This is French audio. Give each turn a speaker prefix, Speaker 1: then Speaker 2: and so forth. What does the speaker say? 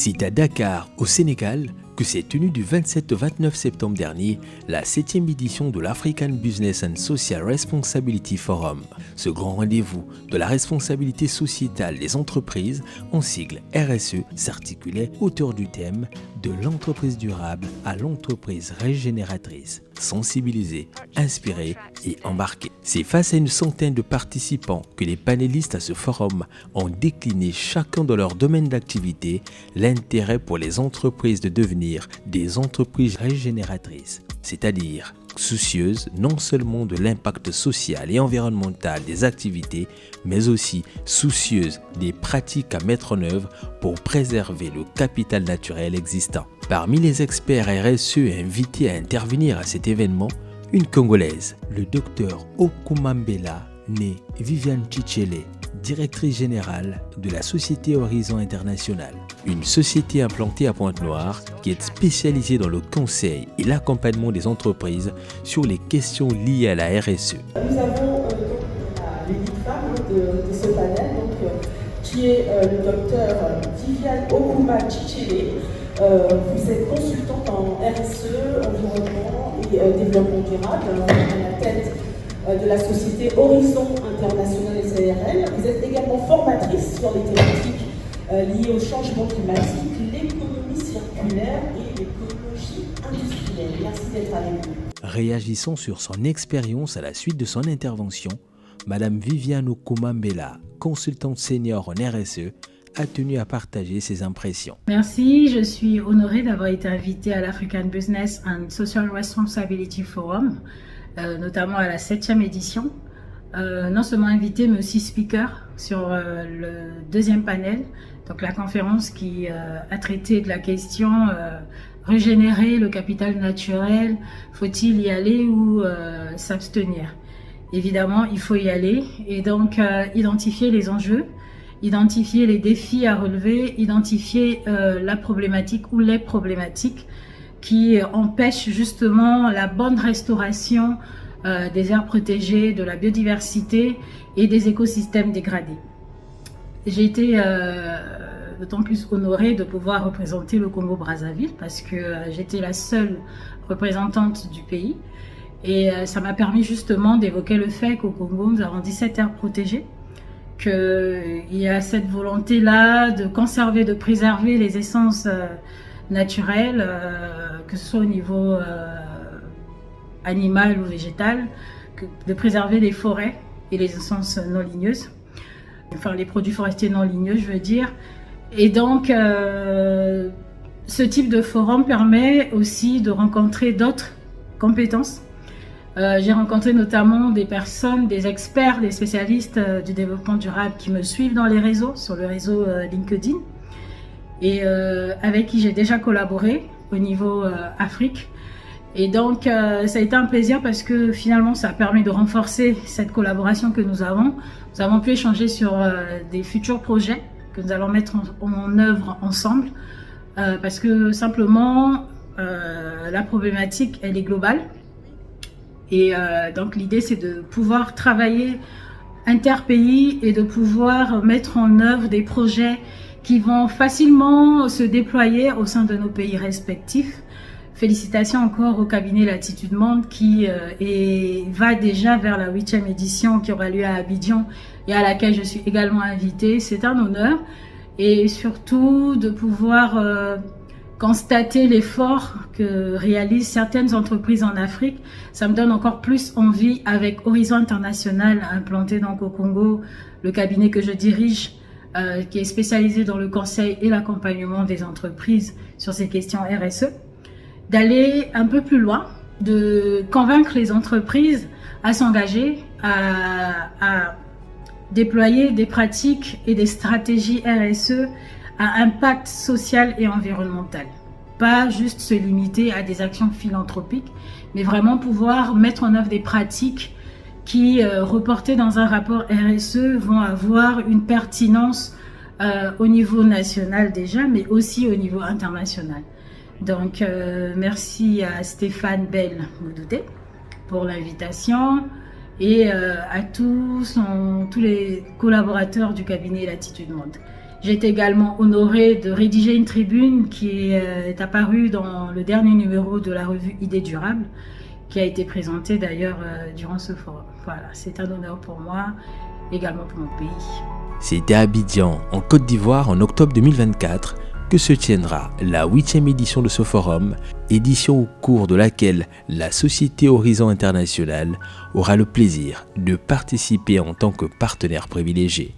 Speaker 1: C'est à Dakar, au Sénégal, que s'est tenue du 27 au 29 septembre dernier la 7e édition de l'African Business and Social Responsibility Forum. Ce grand rendez-vous de la responsabilité sociétale des entreprises, en sigle RSE, s'articulait autour du thème de l'entreprise durable à l'entreprise régénératrice, sensibiliser, inspirer et embarquer. C'est face à une centaine de participants que les panélistes à ce forum ont décliné chacun dans leur domaine d'activité l'intérêt pour les entreprises de devenir des entreprises régénératrices, c'est-à-dire soucieuses non seulement de l'impact social et environnemental des activités, mais aussi soucieuses des pratiques à mettre en œuvre pour préserver le capital naturel existant. Parmi les experts RSE invités à intervenir à cet événement, une Congolaise, le docteur Okumambela, née Viviane Chichele, directrice générale de la société Horizon International, une société implantée à Pointe-Noire qui est spécialisée dans le conseil et l'accompagnement des entreprises sur les questions liées à la RSE.
Speaker 2: Nous avons l'unique femme de ce panel, qui est le docteur Viviane Okuma Chichele. Vous êtes consultante en RSE, environnement et développement durable, à la tête de la société Horizon International SARL. Vous êtes également formatrice sur les thématiques liées au changement climatique, l'économie circulaire et l'écologie industrielle. Merci d'être avec nous.
Speaker 1: Réagissant sur son expérience à la suite de son intervention, Madame Viviane Okumambela, consultante senior en RSE, a tenu à partager ses impressions.
Speaker 3: Merci, je suis honorée d'avoir été invitée à l'African Business and Social Responsibility Forum, notamment à la 7e édition. Non seulement invitée, mais aussi speaker sur le deuxième panel, donc la conférence qui a traité de la question régénérer le capital naturel, faut-il y aller ou s'abstenir? Évidemment, il faut y aller et donc identifier les enjeux, identifier les défis à relever, identifier la problématique ou les problématiques qui empêchent justement la bonne restauration des aires protégées, de la biodiversité et des écosystèmes dégradés. J'ai été d'autant plus honorée de pouvoir représenter le Congo-Brazzaville parce que j'étais la seule représentante du pays et ça m'a permis justement d'évoquer le fait qu'au Congo nous avons 17 aires protégées, qu'il y a cette volonté-là de conserver, de préserver les essences naturelles, que ce soit au niveau animal ou végétal, de préserver les forêts et les essences non ligneuses, enfin les produits forestiers non ligneux je veux dire. Et donc ce type de forum permet aussi de rencontrer d'autres compétences. J'ai rencontré notamment des personnes, des experts, des spécialistes du développement durable qui me suivent dans les réseaux, sur le réseau LinkedIn, et avec qui j'ai déjà collaboré au niveau Afrique. Et donc ça a été un plaisir parce que finalement ça a permis de renforcer cette collaboration que nous avons. Nous avons pu échanger sur des futurs projets que nous allons mettre en œuvre ensemble parce que simplement la problématique elle est globale. Et donc l'idée c'est de pouvoir travailler interpays et de pouvoir mettre en œuvre des projets qui vont facilement se déployer au sein de nos pays respectifs. Félicitations encore au cabinet Latitude Monde qui va déjà vers la 8e édition qui aura lieu à Abidjan et à laquelle je suis également invitée. C'est un honneur et surtout de pouvoir constater l'effort que réalisent certaines entreprises en Afrique. Ça me donne encore plus envie avec Horizon International implanté donc au Congo, le cabinet que je dirige qui est spécialisé dans le conseil et l'accompagnement des entreprises sur ces questions RSE, d'aller un peu plus loin, de convaincre les entreprises à s'engager, à déployer des pratiques et des stratégies RSE à impact social et environnemental. Pas juste se limiter à des actions philanthropiques, mais vraiment pouvoir mettre en œuvre des pratiques qui, reportées dans un rapport RSE, vont avoir une pertinence au niveau national déjà, mais aussi au niveau international. Donc, merci à Stéphane Bell-Moudouté pour l'invitation et à tous les collaborateurs du cabinet Latitude Monde. J'ai été également honorée de rédiger une tribune qui est apparue dans le dernier numéro de la revue Idées Durables, qui a été présentée d'ailleurs durant ce forum. Voilà, c'est un honneur pour moi, également pour mon pays.
Speaker 1: C'était à Abidjan, en Côte d'Ivoire, en octobre 2024, que se tiendra la 8e édition de ce forum, édition au cours de laquelle la Société Horizon International aura le plaisir de participer en tant que partenaire privilégié.